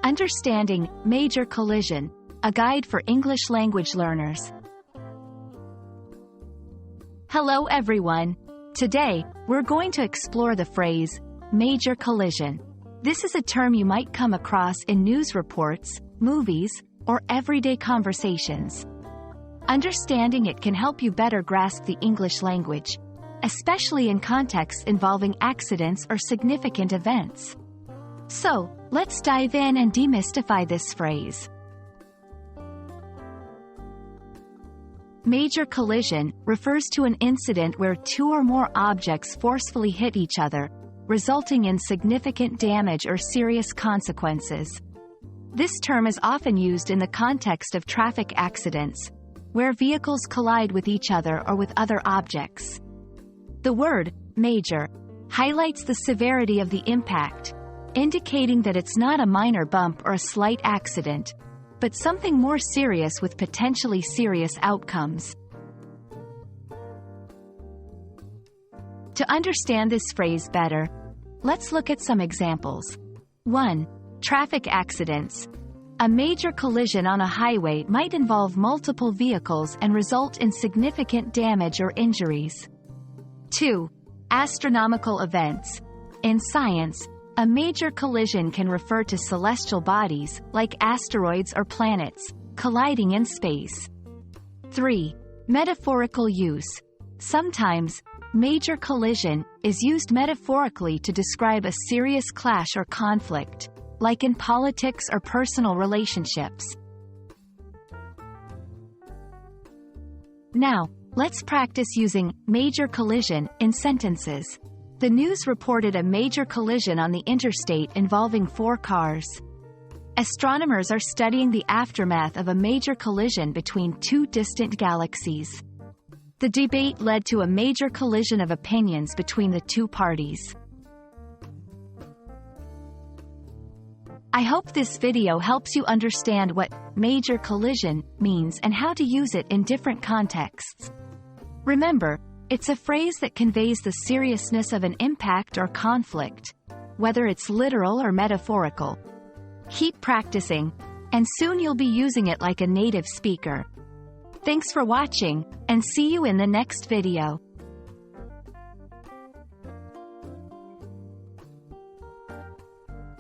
Understanding Major Collision, a guide for English language learners. Hello everyone. Today, we're going to explore the phrase, major collision. This is a term you might come across in news reports, movies, or everyday conversations. Understanding it can help you better grasp the English language, especially in contexts involving accidents or significant events. So, let's dive in and demystify this phrase. Major collision refers to an incident where two or more objects forcefully hit each other, resulting in significant damage or serious consequences. This term is often used in the context of traffic accidents, where vehicles collide with each other or with other objects. The word major highlights the severity of the impact, indicating that it's not a minor bump or a slight accident, but something more serious with potentially serious outcomes. To understand this phrase better, let's look at some examples. 1. Traffic accidents. A major collision on a highway might involve multiple vehicles and result in significant damage or injuries. 2. Astronomical events. In science, a major collision can refer to celestial bodies, like asteroids or planets, colliding in space. 3. Metaphorical use. Sometimes, major collision is used metaphorically to describe a serious clash or conflict, like in politics or personal relationships. Now, let's practice using major collision in sentences. The news reported a major collision on the interstate involving 4 cars. Astronomers are studying the aftermath of a major collision between 2 distant galaxies. The debate led to a major collision of opinions between the 2 parties. I hope this video helps you understand what major collision means and how to use it in different contexts. Remember, it's a phrase that conveys the seriousness of an impact or conflict, whether it's literal or metaphorical. Keep practicing, and soon you'll be using it like a native speaker. Thanks for watching, and see you in the next video.